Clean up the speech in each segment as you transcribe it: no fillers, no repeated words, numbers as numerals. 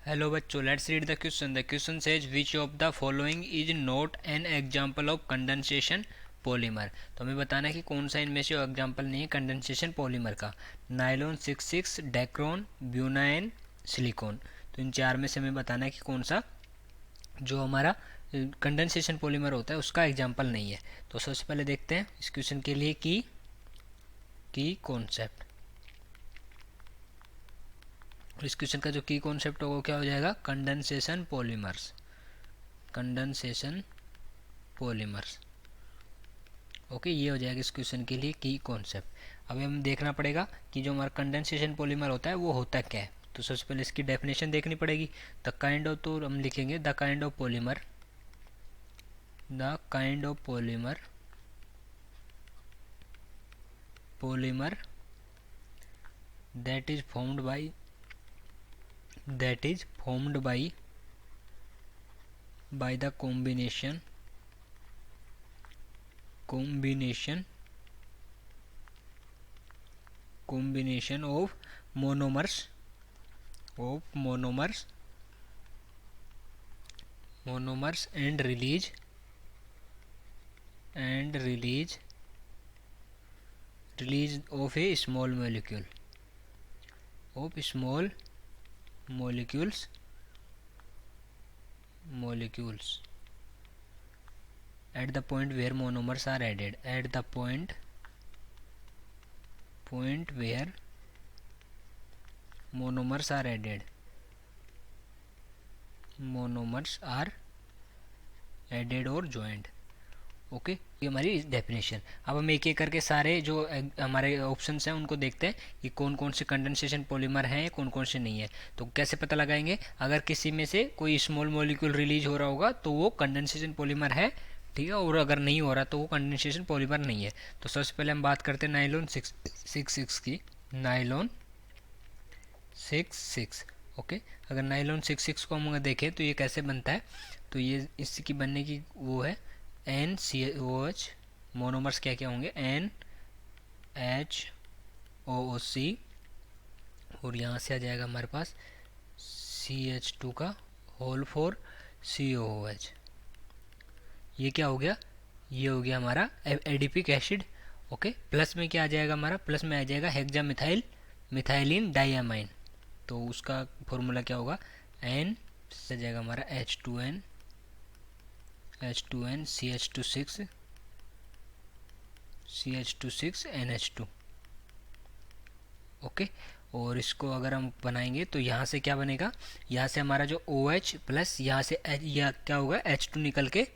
Hello बच्चों, let's read the question. The question says which of the following is not an example of condensation polymer. तो हमें बताना है कि कौन सा इनमें से एग्जांपल नहीं है कंडेंसेशन पॉलीमर का। Nylon 66, Dacron, buna N, silicone. तो इन चार में से हमें बताना है कि कौन सा जो हमारा कंडेंसेशन पॉलीमर होता है उसका एग्जाम्पल नहीं है। तो सबसे पहले देखते हैं इस क्वेश्चन के लिए की कॉन्सेप्ट। इस क्वेश्चन का जो की कॉन्सेप्ट होगा वो क्या हो जाएगा? Condensation polymers. Condensation polymers. Okay, ये हो जाएगा इस क्वेश्चन के लिए की कॉन्सेप्ट। अब हमें देखना पड़ेगा कि जो हमारा कंडेंसेशन पॉलीमर होता है वो होता क्या है। तो सबसे पहले इसकी डेफिनेशन देखनी पड़ेगी। द काइंड ऑफ, तो हम लिखेंगे the kind of polymer, the kind of polymer, polymer that is formed by that is formed by the combination of monomers and release of a small molecule of small molecules at the point where monomers are added, at the point where monomers are added, or joined। Okay, ये हमारी definition. अब हम एक एक करके सारे जो हमारे ऑप्शंस हैं उनको देखते हैं कि कौन कौन से कंडेंसेशन पॉलीमर हैं, कौन कौन से नहीं है। तो कैसे पता लगाएंगे? अगर किसी में से कोई स्मॉल मॉलिक्यूल रिलीज हो रहा होगा तो वो कंडेंसेशन पॉलीमर है, ठीक है, और अगर नहीं हो रहा तो वो कंडेंसेशन पॉलीमर नहीं है। तो सबसे पहले हम बात करते हैं नाइलॉन 66 की। नाइलॉन 66। ओके, अगर नाइलॉन 66 को हम देखें तो ये कैसे बनता है, तो ये इसकी बनने की वो है NCOH। मोनोमर्स क्या क्या होंगे? NHOOC, और यहाँ से आ जाएगा हमारे पास CH2 का होल 4 COOH। ये क्या हो गया? ये हो गया हमारा एडिपिक एसिड। ओके, प्लस में क्या आ जाएगा हमारा? प्लस में आ जाएगा हेक्सा मिथाइलिन डाइयामाइन। तो उसका फॉर्मूला क्या होगा? N से जाएगा हमारा H2N CH26 NH2। ओके, और इसको अगर हम बनाएंगे तो यहाँ से क्या बनेगा? यहाँ से हमारा जो OH प्लस यहाँ से यह क्या होगा? H2 निकल के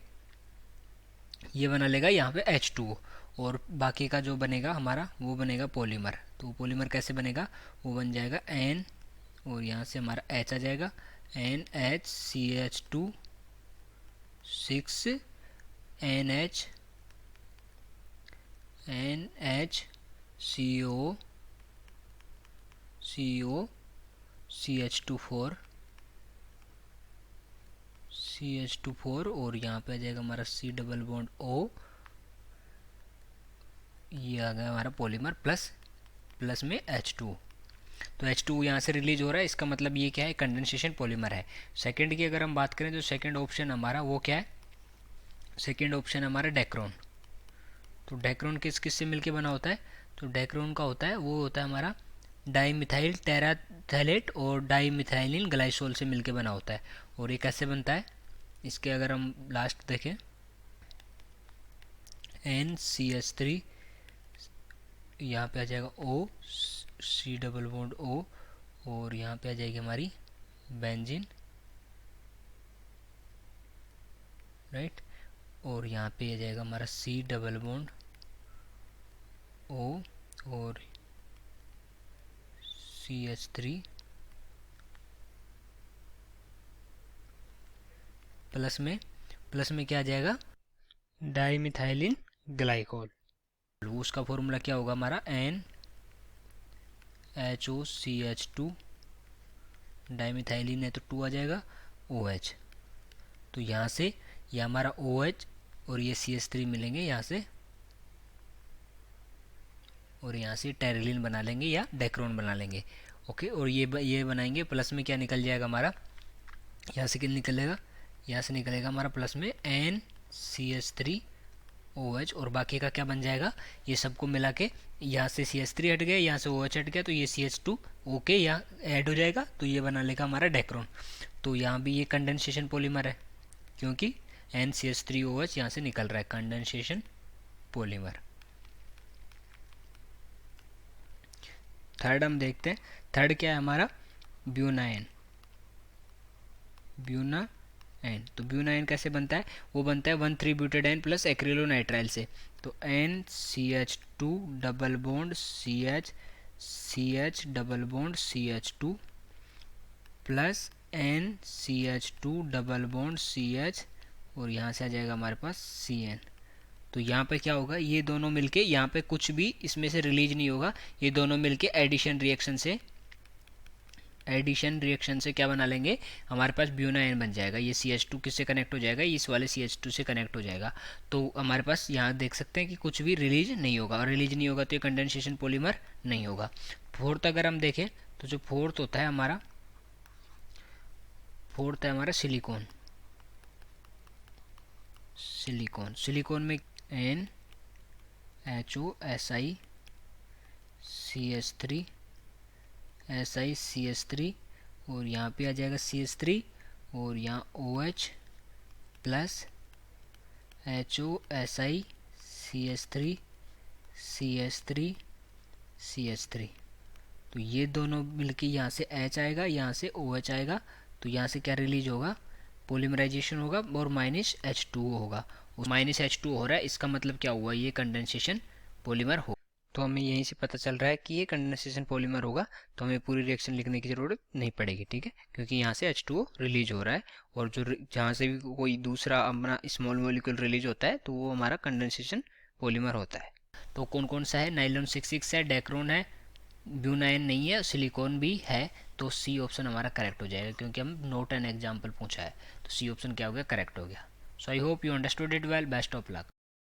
ये बना लेगा यहाँ पे H2O, और बाकी का जो बनेगा हमारा वो बनेगा पॉलीमर। तो पॉलीमर कैसे बनेगा? वो बन जाएगा N, और यहाँ से हमारा H आ जाएगा NHCH2 6 NHCO CH24, और यहाँ पे आ जाएगा हमारा C डबल बॉन्ड O। ये आ गया हमारा पॉलीमर प्लस में H2। तो H2 यहाँ से रिलीज हो रहा है, इसका मतलब ये क्या है? कंडेंसेशन पॉलीमर है। सेकंड की अगर हम बात करें तो सेकंड ऑप्शन हमारा वो क्या है? सेकंड ऑप्शन हमारा डेक्रोन। तो डेक्रोन किस किस से मिलके बना होता है? तो डेक्रोन का होता है वो होता है हमारा डाईमिथाइल टेराथैलेट और डाईमिथाइलिन ग्लाइसोल से मिलके बना होता है। और ये कैसे बनता है? इसके अगर हम लास्ट देखें NCH3, यहाँ पे आ जाएगा O, C double bond O, और यहाँ पे आ जाएगी हमारी बेंजीन, राइट, और यहाँ पे आ जाएगा हमारा C डबल बॉन्ड O और CH3 प्लस में क्या आ जाएगा? डाईमिथाइलिन ग्लाइकोल। उसका फॉर्मूला क्या होगा हमारा? NHOCH2, डाईमिथाइलिन है तो 2 आ जाएगा OH। तो यहाँ से ये हमारा OH और ये CH3 मिलेंगे यहाँ से, और यहाँ से टेरिलिन बना लेंगे या डेक्रोन बना लेंगे। ओके, और ये बनाएंगे, प्लस में क्या निकल जाएगा हमारा? यहाँ से कितना निकलेगा, यहाँ से निकलेगा हमारा प्लस में NCH3OH, और बाकी का क्या बन जाएगा, ये सबको मिला के यहाँ से CH3 हट गया, यहाँ से OH हट गया, तो ये CH2 ओके यहाँ ऐड हो जाएगा, तो ये बना लेगा हमारा डेक्रोन। तो यहाँ भी ये कंडेंसेशन पॉलीमर है, क्योंकि NCH3OH यहाँ से निकल रहा है, कंडेंसेशन पॉलीमर। थर्ड हम देखते हैं, थर्ड क्या है हमारा, ब्यूनाइन। ब्यूनाइन, तो ब्यूनाइन कैसे बनता है, वो बनता है 1,3-ब्यूटाडाइन प्लस एक्रिलोनाइट्राइल से। तो NCH2 double bond CH double bond CH2 plus NCH2 double bond CH, और यहाँ से आ जाएगा हमारे पास CN। तो यहाँ पे क्या होगा, ये दोनों मिलके, यहाँ पे कुछ भी इसमें से रिलीज नहीं होगा, ये दोनों मिलके एडिशन रिएक्शन से क्या बना लेंगे, हमारे पास ब्यूनाइन बन जाएगा। ये CH2 किससे कनेक्ट हो जाएगा, इस वाले CH2 से कनेक्ट हो जाएगा। तो हमारे पास यहाँ देख सकते हैं कि कुछ भी रिलीज नहीं होगा, और रिलीज नहीं होगा तो ये कंडेंसेशन पॉलीमर नहीं होगा। फोर्थ अगर हम देखें तो जो फोर्थ होता है हमारा, फोर्थ है हमारा सिलिकॉन। सिलिकॉन में NHOSiCH3 और यहाँ पे आ जाएगा CH3, और यहाँ OH प्लस HOSiCH3 तो ये दोनों मिलके यहाँ से H आएगा, यहाँ से OH आएगा, तो यहाँ से क्या रिलीज होगा, पॉलीमराइजेशन होगा और -H2O होगा। -H2O हो रहा है, इसका मतलब क्या हुआ, ये कंडेंसेशन पॉलीमर हो। तो हमें यहीं से पता चल रहा है कि ये कंडेंसेशन पॉलीमर होगा, तो हमें पूरी रिएक्शन लिखने की ज़रूरत नहीं पड़ेगी, ठीक है, क्योंकि यहाँ से H2O रिलीज हो रहा है, और जो जहाँ से भी कोई दूसरा अपना स्मॉल मॉलिक्यूल रिलीज होता है तो वो हमारा कंडेंसेशन पॉलीमर होता है। तो कौन कौन सा है, नाइलॉन 6,6 है, डेक्रोन है, ब्यूनाइन नहीं है, सिलिकॉन भी है। तो सी ऑप्शन हमारा करेक्ट हो जाएगा, क्योंकि हम नोट एन एग्जाम्पल पूछा है, तो सी ऑप्शन क्या हो गया, करेक्ट हो गया। So I hope you understood it well, best of luck.